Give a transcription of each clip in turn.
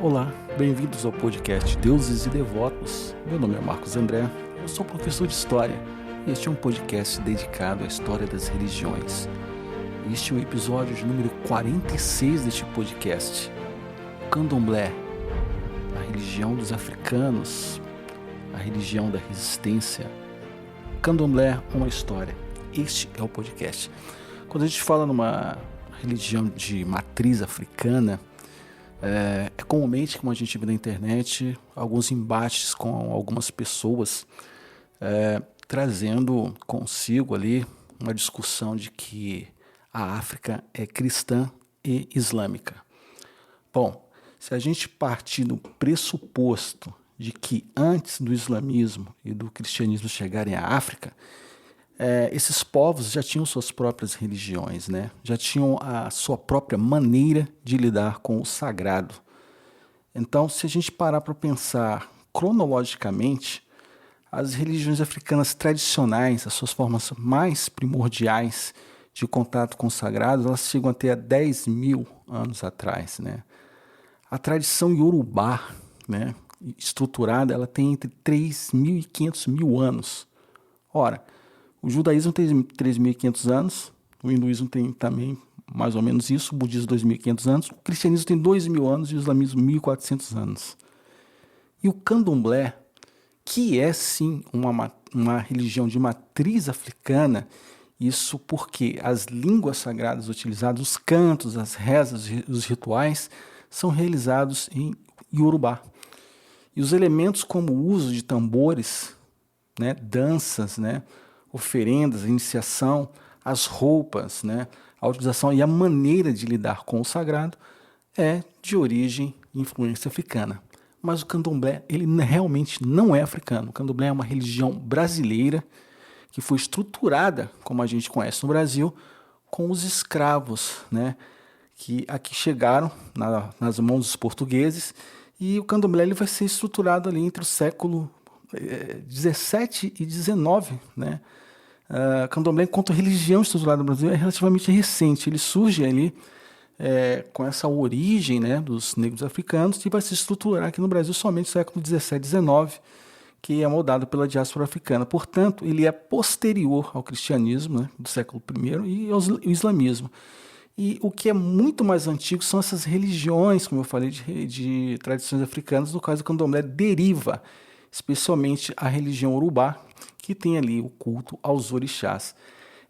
Olá, bem-vindos ao podcast Deuses e Devotos. Meu nome é Marcos André, eu sou professor de História e este é um podcast dedicado à história das religiões. Este é o episódio de número 46 deste podcast. O Candomblé, a religião dos africanos, a religião da resistência. O Candomblé, uma história. Este é o podcast. Quando a gente fala numa religião de matriz africana, é comumente, como a gente vê na internet, alguns embates com algumas pessoas, trazendo consigo ali uma discussão de que a África é cristã e islâmica. Bom, se a gente partir do pressuposto de que antes do islamismo e do cristianismo chegarem à África, esses povos já tinham suas próprias religiões, né? Já tinham a sua própria maneira de lidar com o sagrado. Então, se a gente parar para pensar cronologicamente, as religiões africanas tradicionais, as suas formas mais primordiais de contato com o sagrado, elas chegam até há 10 mil anos atrás, né? A tradição iorubá, né, estruturada, ela tem entre 3.500 mil anos. Ora, o judaísmo tem 3.500 anos, o hinduísmo tem também mais ou menos isso, o budismo 2.500 anos, o cristianismo tem 2.000 anos e o islamismo 1.400 anos. E o candomblé, que é sim uma religião de matriz africana, isso porque as línguas sagradas utilizadas, os cantos, as rezas, os rituais, são realizados em iorubá. E os elementos como o uso de tambores, né, danças, né, oferendas, a iniciação, as roupas, né, a utilização e a maneira de lidar com o sagrado é de origem e influência africana. Mas o candomblé, ele realmente não é africano. O candomblé é uma religião brasileira que foi estruturada, como a gente conhece no Brasil, com os escravos, né, que aqui chegaram nas mãos dos portugueses, e o candomblé ele vai ser estruturado ali entre o século 17 e 19, né? Candomblé, enquanto religião estruturada no Brasil, é relativamente recente. Ele surge ali com essa origem, né, dos negros africanos e vai se estruturar aqui no Brasil somente no século 17, 19, que é moldado pela diáspora africana. Portanto, ele é posterior ao cristianismo, né, do século I e ao islamismo. E o que é muito mais antigo são essas religiões, como eu falei, de tradições africanas, no caso o candomblé deriva especialmente a religião urubá, que tem ali o culto aos orixás.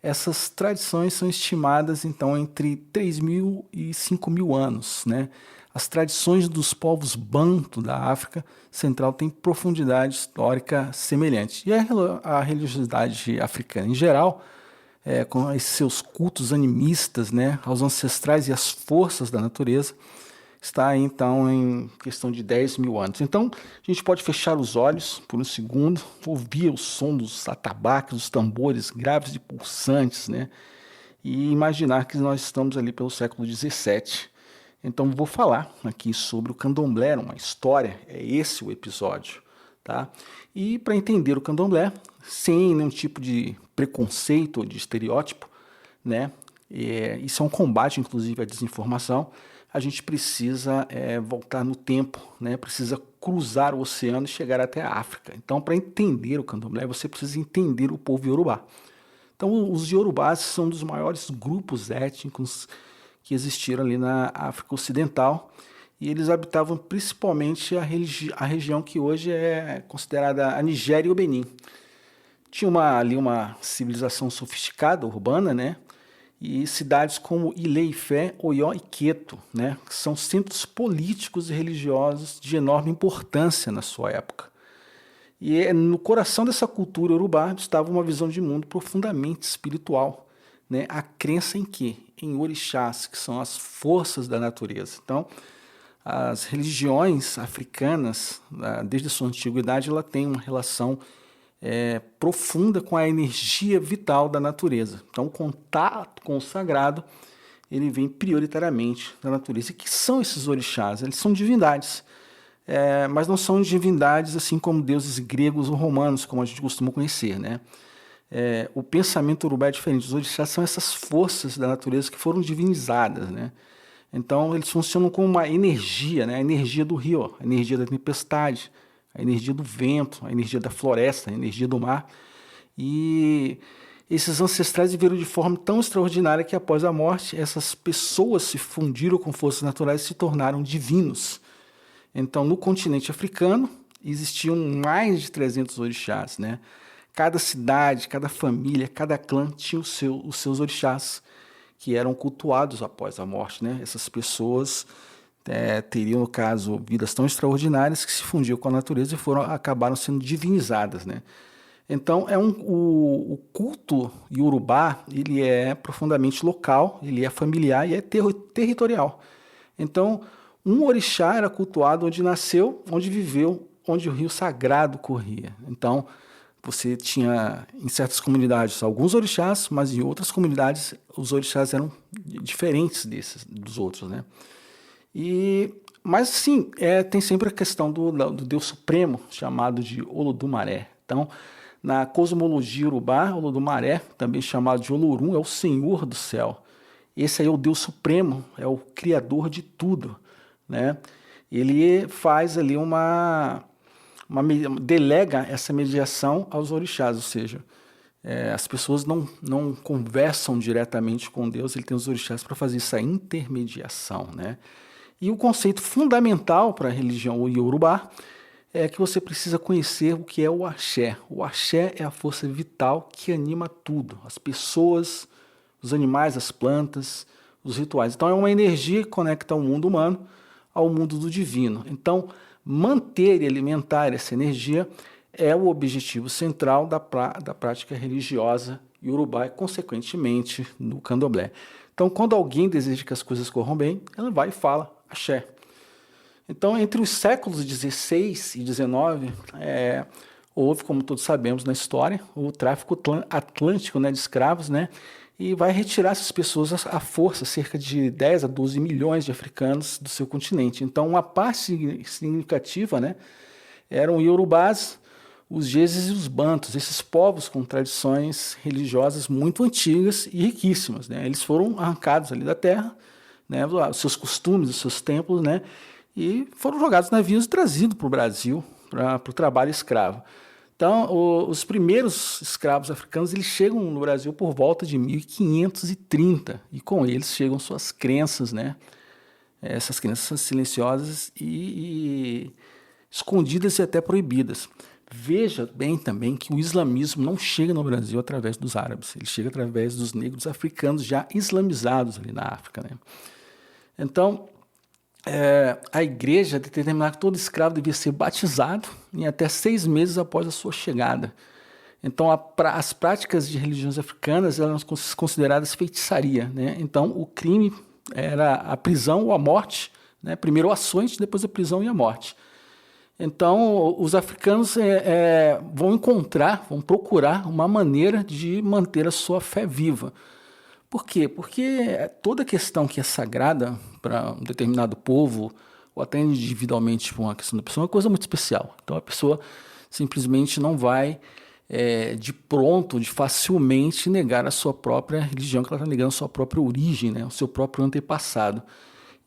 Essas tradições são estimadas, então, entre 3.000 e 5.000 anos, né? As tradições dos povos banto da África Central têm profundidade histórica semelhante. E a religiosidade africana, em geral, com esses seus cultos animistas, né, aos ancestrais e às forças da natureza, está então em questão de 10 mil anos. Então, a gente pode fechar os olhos por um segundo, ouvir o som dos atabaques, dos tambores graves e pulsantes, né? E imaginar que nós estamos ali pelo século XVII. Então, vou falar aqui sobre o candomblé, uma história, é esse o episódio, tá? E para entender o candomblé, sem nenhum tipo de preconceito ou de estereótipo, né? Isso é um combate, inclusive, à desinformação. A gente precisa voltar no tempo, né? Precisa cruzar o oceano e chegar até a África. Então, para entender o candomblé, você precisa entender o povo iorubá. Então, os iorubás são um dos maiores grupos étnicos que existiram ali na África Ocidental, e eles habitavam principalmente a região que hoje é considerada a Nigéria e o Benin. Tinha ali uma civilização sofisticada, urbana, né? E cidades como Ilé-Ifé, Oió e Queto, né, que são centros políticos e religiosos de enorme importância na sua época. E no coração dessa cultura urubá estava uma visão de mundo profundamente espiritual, né, a crença em quê? Em orixás, que são as forças da natureza. Então, as religiões africanas, desde a sua antiguidade, ela tem uma relação profunda com a energia vital da natureza. Então, o contato com o sagrado, ele vem prioritariamente da natureza. E que são esses orixás? Eles são divindades, mas não são divindades assim como deuses gregos ou romanos, como a gente costuma conhecer, né? O pensamento urubá é diferente. Os orixás são essas forças da natureza que foram divinizadas, né? Então, eles funcionam como uma energia, né? A energia do rio, a energia da tempestade, a energia do vento, a energia da floresta, a energia do mar. E esses ancestrais viveram de forma tão extraordinária que após a morte, essas pessoas se fundiram com forças naturais e se tornaram divinos. Então, no continente africano, existiam mais de 300 orixás, né? Cada cidade, cada família, cada clã tinha os seus orixás, que eram cultuados após a morte, né? Essas pessoas teriam, no caso, vidas tão extraordinárias que se fundiam com a natureza e acabaram sendo divinizadas, né? Então, o culto iorubá, ele é profundamente local, ele é familiar e é territorial. Então, um orixá era cultuado onde nasceu, onde viveu, onde o rio sagrado corria. Então, você tinha, em certas comunidades, alguns orixás, mas em outras comunidades, os orixás eram diferentes dos outros, né? Mas, sim, tem sempre a questão do Deus Supremo, chamado de Olodumaré. Então, na cosmologia urubá, Olodumaré, também chamado de Olorum, é o Senhor do céu. Esse aí é o Deus Supremo, é o Criador de tudo, né? Ele faz ali delega essa mediação aos orixás, ou seja, as pessoas não conversam diretamente com Deus, ele tem os orixás para fazer essa intermediação, né? E o conceito fundamental para a religião iorubá é que você precisa conhecer o que é o axé. O axé é a força vital que anima tudo, as pessoas, os animais, as plantas, os rituais. Então é uma energia que conecta o mundo humano ao mundo do divino. Então, manter e alimentar essa energia é o objetivo central da prática religiosa iorubá e, consequentemente, no candomblé. Então, quando alguém deseja que as coisas corram bem, ela vai e fala axé. Então, entre os séculos XVI e XIX, houve, como todos sabemos na história, o tráfico atlântico, né, de escravos, né, e vai retirar essas pessoas à força, cerca de 10 a 12 milhões de africanos do seu continente. Então, uma parte significativa, né, eram iorubás, os jeses e os bantos, esses povos com tradições religiosas muito antigas e riquíssimas, né. Eles foram arrancados ali da terra, né, os seus costumes, os seus templos, né, e foram jogados navios e trazidos para o Brasil para o trabalho escravo. Então, os primeiros escravos africanos eles chegam no Brasil por volta de 1530 e com eles chegam suas crenças, né? Essas crenças silenciosas e escondidas e até proibidas. Veja bem também que o islamismo não chega no Brasil através dos árabes, ele chega através dos negros africanos já islamizados ali na África, né? Então, a igreja determinava que todo escravo devia ser batizado em até 6 meses após a sua chegada. Então, as práticas de religiões africanas eram consideradas feitiçaria, né? Então, o crime era a prisão ou a morte, né? Primeiro o açoite, depois a prisão e a morte. Então, os africanos vão procurar uma maneira de manter a sua fé viva. Por quê? Porque toda questão que é sagrada para um determinado povo, ou até individualmente para uma questão da pessoa, é uma coisa muito especial. Então a pessoa simplesmente não vai de facilmente negar a sua própria religião, que ela está negando a sua própria origem, né? O seu próprio antepassado.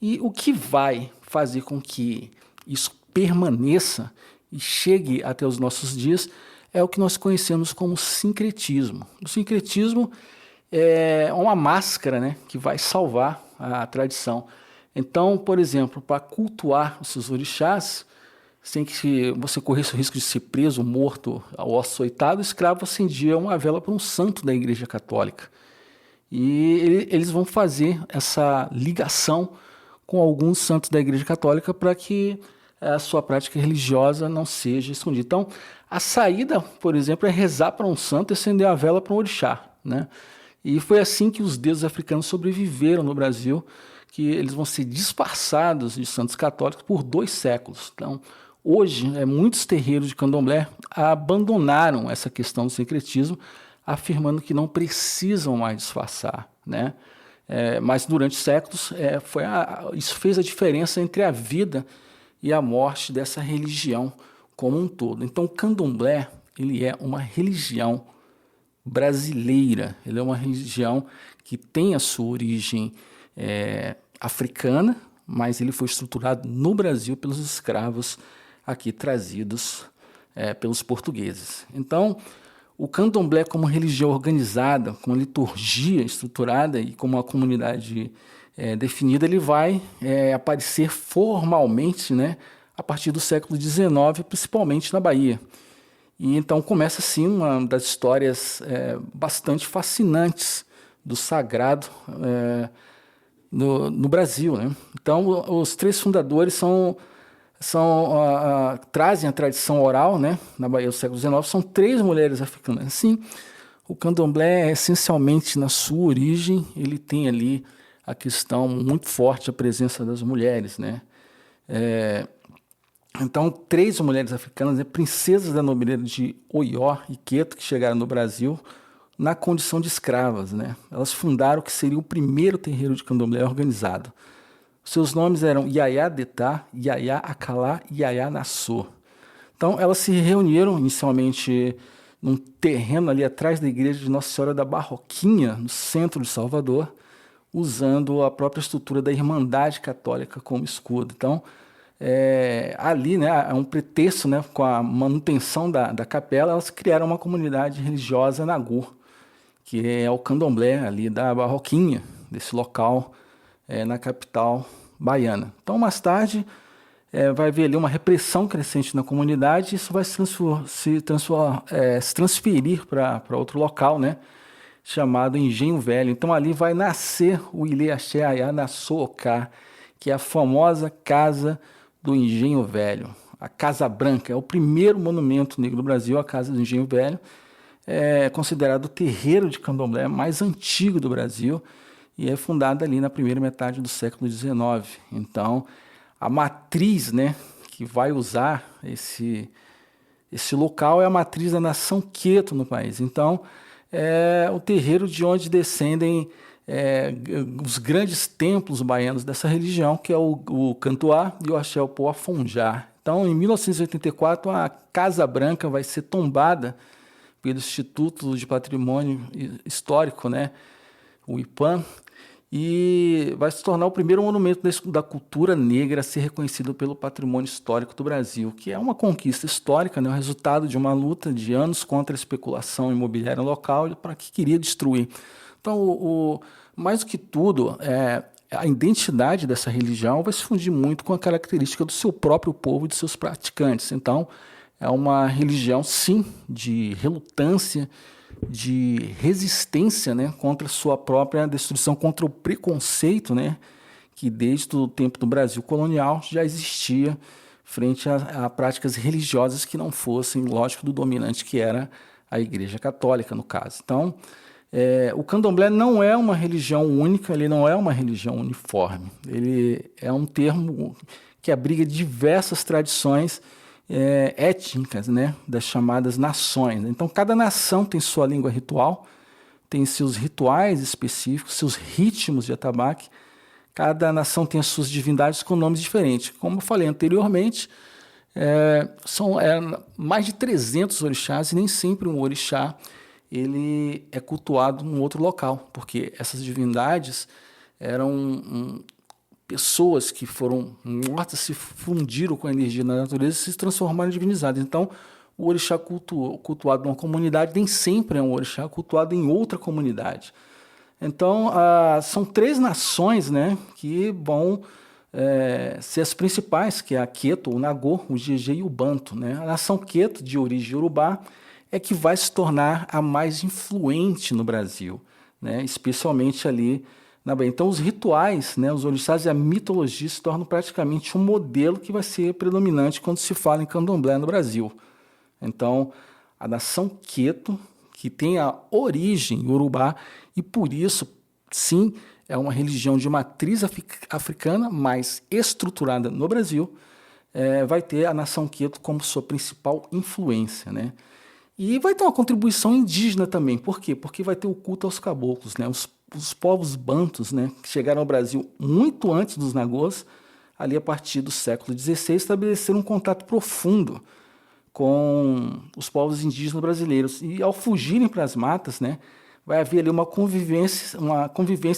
E o que vai fazer com que isso permaneça e chegue até os nossos dias é o que nós conhecemos como sincretismo. O sincretismo é uma máscara, né, que vai salvar a tradição. Então, por exemplo, para cultuar os seus orixás, sem que você corresse o risco de ser preso, morto ou açoitado, o escravo acendia uma vela para um santo da Igreja Católica. E eles vão fazer essa ligação com alguns santos da Igreja Católica para que a sua prática religiosa não seja escondida. Então, a saída, por exemplo, é rezar para um santo e acender a vela para um orixá, né? E foi assim que os deuses africanos sobreviveram no Brasil, que eles vão ser disfarçados de santos católicos por 2 séculos. Então, hoje, muitos terreiros de candomblé abandonaram essa questão do sincretismo, afirmando que não precisam mais disfarçar, né? Mas durante séculos, isso fez a diferença entre a vida e a morte dessa religião como um todo. Então, o candomblé ele é uma religião brasileira, ele é uma religião que tem a sua origem africana, mas ele foi estruturado no Brasil pelos escravos aqui trazidos pelos portugueses. Então, o candomblé como religião organizada, com liturgia estruturada e com uma comunidade definida, ele vai aparecer formalmente, né, a partir do século XIX, principalmente na Bahia. E então começa assim uma das histórias bastante fascinantes do sagrado no Brasil, né? Então os três fundadores trazem a tradição oral, né, na Bahia do século XIX, são três mulheres africanas. Assim, o candomblé, essencialmente, na sua origem, ele tem ali a questão muito forte, a presença das mulheres, né? Então, três mulheres africanas, princesas da nobreza de Oió e Queto, que chegaram no Brasil na condição de escravas, né? Elas fundaram o que seria o primeiro terreiro de candomblé organizado. Seus nomes eram Yaya Detá, Yaya Acalá e Yaya Nassô. Então, elas se reuniram inicialmente num terreno ali atrás da igreja de Nossa Senhora da Barroquinha, no centro de Salvador, usando a própria estrutura da Irmandade Católica como escudo. Então, ali, né, é um pretexto, né, com a manutenção da capela, elas criaram uma comunidade religiosa Nagô, que é o candomblé ali da Barroquinha, desse local na capital baiana. Então, mais tarde, vai haver ali uma repressão crescente na comunidade, e isso vai se transferir para outro local, né, chamado Engenho Velho. Então, ali vai nascer o Ilê Axé Ayá Nassô Oká, que é a famosa Casa do Engenho Velho. A Casa Branca é o primeiro monumento negro do Brasil, a Casa do Engenho Velho. É considerado o terreiro de candomblé mais antigo do Brasil e é fundada ali na primeira metade do século XIX. Então, a matriz, né, que vai usar esse local é a matriz da nação Queto no país. Então, é o terreiro de onde descendem os grandes templos baianos dessa religião, que é o Cantuá e o Axé Poá-Fonjá. Então, em 1984, a Casa Branca vai ser tombada pelo Instituto de Patrimônio Histórico, né, o IPAM, e vai se tornar o primeiro monumento da cultura negra a ser reconhecido pelo Patrimônio Histórico do Brasil, que é uma conquista histórica, né, o resultado de uma luta de anos contra a especulação imobiliária local para que queria destruir. Então, mais do que tudo, a identidade dessa religião vai se fundir muito com a característica do seu próprio povo e de seus praticantes. Então, é uma religião, sim, de relutância, de resistência, né, contra a sua própria destruição, contra o preconceito, né, que desde o tempo do Brasil colonial já existia frente a práticas religiosas que não fossem, lógico, do dominante, que era a Igreja Católica, no caso. Então, o candomblé não é uma religião única, ele não é uma religião uniforme. Ele é um termo que abriga diversas tradições étnicas, né, das chamadas nações. Então, cada nação tem sua língua ritual, tem seus rituais específicos, seus ritmos de atabaque. Cada nação tem as suas divindades com nomes diferentes. Como eu falei anteriormente, são mais de 300 orixás e nem sempre um orixá ele é cultuado em outro local, porque essas divindades eram pessoas que foram mortas, se fundiram com a energia da natureza e se transformaram em divinizadas. Então, o orixá cultuado numa comunidade nem sempre é um orixá cultuado em outra comunidade. Então, são três nações, né, que vão ser as principais, que é a Queto, o Nagô, o Jeje e o Banto, né? A nação Queto, de origem Urubá, é que vai se tornar a mais influente no Brasil, né, especialmente ali na Bahia. Então, os rituais, né, os orixás e a mitologia se tornam praticamente um modelo que vai ser predominante quando se fala em candomblé no Brasil. Então, a nação Queto, que tem a origem Urubá, e por isso, sim, é uma religião de matriz africana, mas estruturada no Brasil, vai ter a nação Queto como sua principal influência, né? E vai ter uma contribuição indígena também. Por quê? Porque vai ter o culto aos caboclos, né? Os povos bantus, né, que chegaram ao Brasil muito antes dos nagôs, ali a partir do século XVI, estabeleceram um contato profundo com os povos indígenas brasileiros. E ao fugirem para as matas, né, vai haver ali uma convivência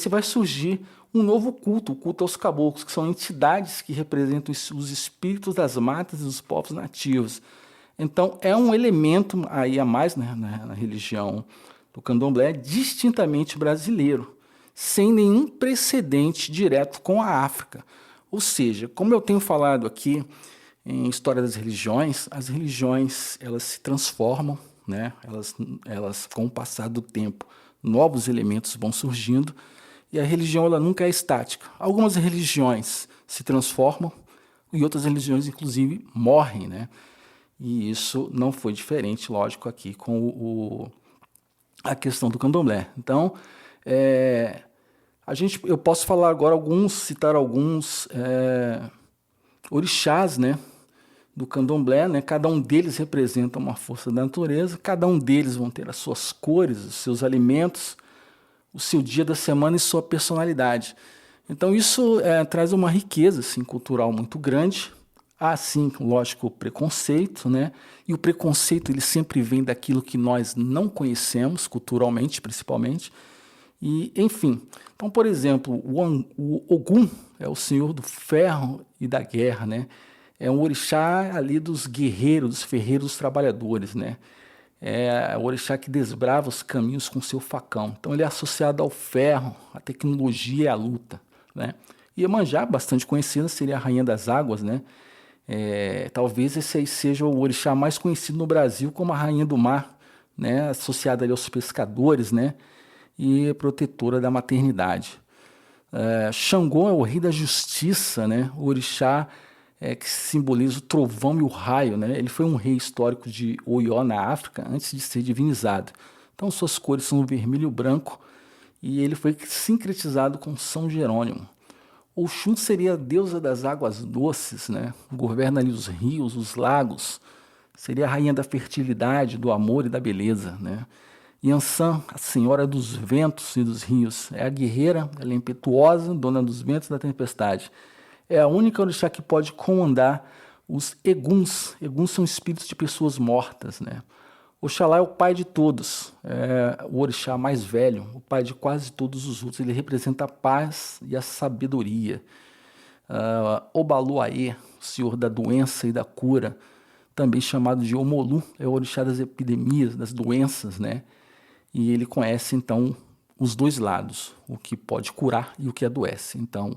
e vai surgir um novo culto, o culto aos caboclos, que são entidades que representam os espíritos das matas e dos povos nativos. Então, é um elemento aí a mais, né, na religião do candomblé, distintamente brasileiro, sem nenhum precedente direto com a África. Ou seja, como eu tenho falado aqui em História das Religiões, as religiões elas se transformam, né? Elas, com o passar do tempo, novos elementos vão surgindo, e a religião ela nunca é estática. Algumas religiões se transformam e outras religiões, inclusive, morrem, né? E isso não foi diferente, lógico, aqui com a questão do candomblé. Então, eu posso falar agora citar alguns orixás, né, do candomblé, né? Cada um deles representa uma força da natureza, cada um deles vão ter as suas cores, os seus alimentos, o seu dia da semana e sua personalidade. Então isso traz uma riqueza assim, cultural muito grande. Há sim, lógico, o preconceito, né? E o preconceito ele sempre vem daquilo que nós não conhecemos, culturalmente principalmente. E, enfim, então, por exemplo, o Ogum é o senhor do ferro e da guerra, né? É um orixá ali dos guerreiros, dos ferreiros, dos trabalhadores, né? É o orixá que desbrava os caminhos com seu facão. Então ele é associado ao ferro, à tecnologia e à luta, né? Iemanjá, bastante conhecida, seria a rainha das águas, né? Talvez esse aí seja o orixá mais conhecido no Brasil como a rainha do mar, né? Associada ali aos pescadores, né? E protetora da maternidade. Xangô é o rei da justiça, né? O orixá que simboliza o trovão e o raio, né? Ele foi um rei histórico de Oió, na África, antes de ser divinizado. Então suas cores são o vermelho e o branco, e ele foi sincretizado com São Jerônimo. Oxum seria a deusa das águas doces, né? Governa ali os rios, os lagos, seria a rainha da fertilidade, do amor e da beleza, né? Yansan, a senhora dos ventos e dos rios, é a guerreira, ela é impetuosa, dona dos ventos e da tempestade. É a única orixá que pode comandar os eguns. Eguns são espíritos de pessoas mortas, né? Oxalá é o pai de todos, é o orixá mais velho, o pai de quase todos os outros. Ele representa a paz e a sabedoria. Obaluaê, o senhor da doença e da cura, também chamado de Omolu, é o orixá das epidemias, das doenças, né? E ele conhece, então, os dois lados, o que pode curar e o que adoece. Então,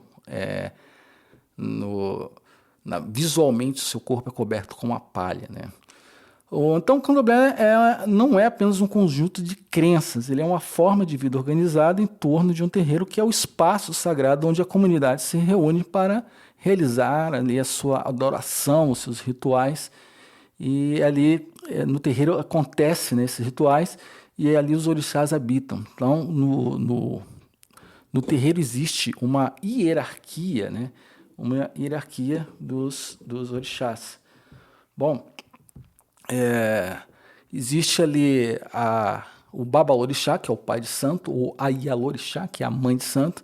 visualmente, o seu corpo é coberto com uma palha, né? Então, o candomblé não é apenas um conjunto de crenças, ele é uma forma de vida organizada em torno de um terreiro que é o espaço sagrado onde a comunidade se reúne para realizar ali a sua adoração, os seus rituais. E ali no terreiro acontece, né, esses rituais, e ali os orixás habitam. Então, no terreiro existe uma hierarquia, né? Uma hierarquia dos orixás. Bom, existe ali o Babalorixá, que é o pai de santo, ou a Ialorixá, que é a mãe de santo.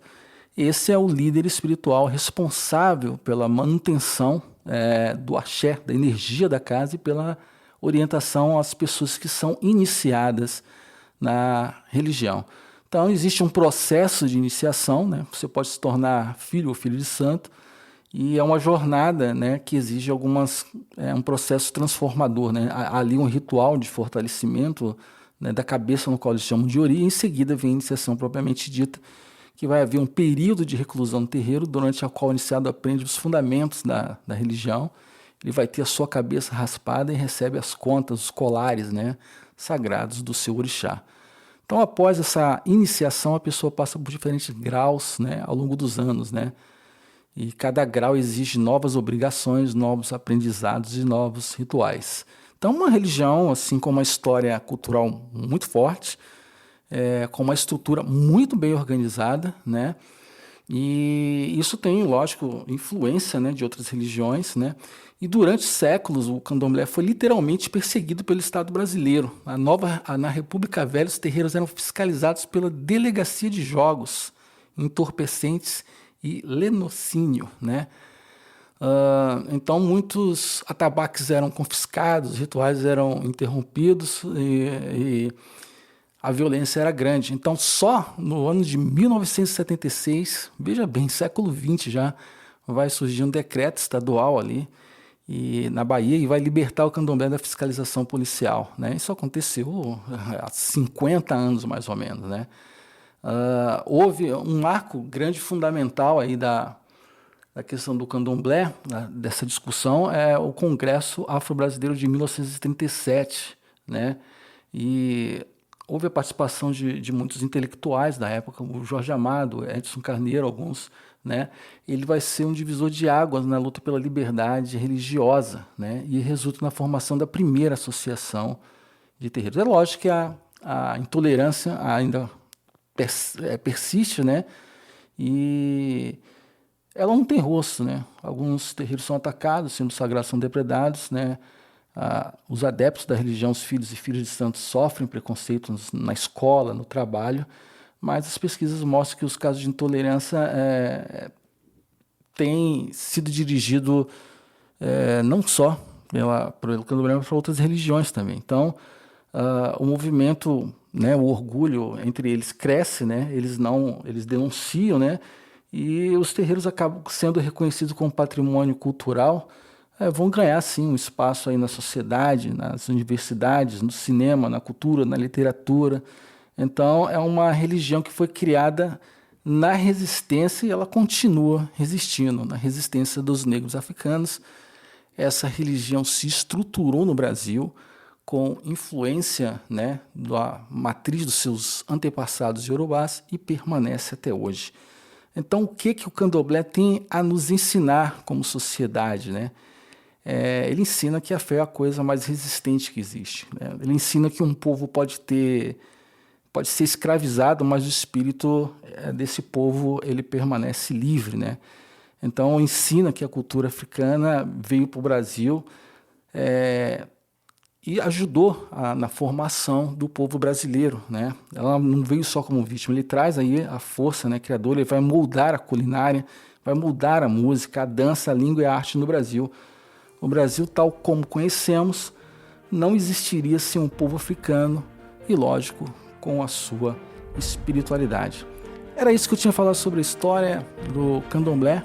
Esse é o líder espiritual responsável pela manutenção do axé, da energia da casa e pela orientação às pessoas que são iniciadas na religião. Então, existe um processo de iniciação, né? Você pode se tornar filho ou filho de santo, e é uma jornada, né, que exige um processo transformador, né? Há ali um ritual de fortalecimento, né, da cabeça, no qual eles chamam de ori, e em seguida vem a iniciação propriamente dita, que vai haver um período de reclusão no terreiro, durante a qual o iniciado aprende os fundamentos da religião. Ele vai ter a sua cabeça raspada e recebe as contas, os colares, né, sagrados do seu orixá. Então, após essa iniciação, a pessoa passa por diferentes graus, né, ao longo dos anos, né? E cada grau exige novas obrigações, novos aprendizados e novos rituais. Então, uma religião, assim como uma história cultural muito forte, com uma estrutura muito bem organizada, né? E isso tem, lógico, influência, né, de outras religiões, né? E durante séculos o candomblé foi literalmente perseguido pelo Estado brasileiro. Na República Velha, os terreiros eram fiscalizados pela Delegacia de Jogos, Entorpecentes e Lenocínio, né? Então muitos atabaques eram confiscados, rituais eram interrompidos e a violência era grande. Então, só no ano de 1976, veja bem, século XX já, vai surgir um decreto estadual ali na Bahia e vai libertar o candomblé da fiscalização policial, né? Isso aconteceu há 50 anos, mais ou menos, né? Houve um marco grande fundamental aí da questão do candomblé, dessa discussão, é o Congresso Afro-Brasileiro de 1937, né? E houve a participação de muitos intelectuais da época, o Jorge Amado, Edson Carneiro, alguns, né? Ele vai ser um divisor de águas na luta pela liberdade religiosa, né? E resulta na formação da primeira associação de terreiros. É lógico que a intolerância ainda persiste, né? E ela não tem rosto, né? Alguns terreiros são atacados, símbolos sagrados são depredados, né? Os adeptos da religião, os filhos e filhas de santos, sofrem preconceitos na escola, no trabalho, mas as pesquisas mostram que os casos de intolerância têm sido dirigidos não só pelo candomblé, mas para outras religiões também. Então, o movimento, né, o orgulho entre eles cresce, né? Eles denunciam, né? E os terreiros acabam sendo reconhecidos como patrimônio cultural, vão ganhar sim um espaço aí na sociedade, nas universidades, no cinema, na cultura, na literatura. Então é uma religião que foi criada na resistência e ela continua resistindo, na resistência dos negros africanos. Essa religião se estruturou no Brasil com influência, né, da matriz dos seus antepassados iorubás e permanece até hoje. Então o que o candomblé tem a nos ensinar como sociedade, né? Ele ensina que a fé é a coisa mais resistente que existe, né? Ele ensina que um povo pode ser escravizado, mas o espírito desse povo ele permanece livre, né? Então ensina que a cultura africana veio para o Brasil e ajudou na formação do povo brasileiro, né? Ela não veio só como vítima, ele traz aí a força, né, criadora, ele vai moldar a culinária, vai moldar a música, a dança, a língua e a arte no Brasil. O Brasil, tal como conhecemos, não existiria sem um povo africano e, lógico, com a sua espiritualidade. Era isso que eu tinha falado sobre a história do candomblé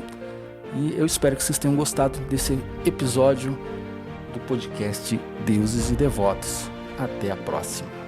e eu espero que vocês tenham gostado desse episódio do podcast Deuses e Devotos. Até a próxima.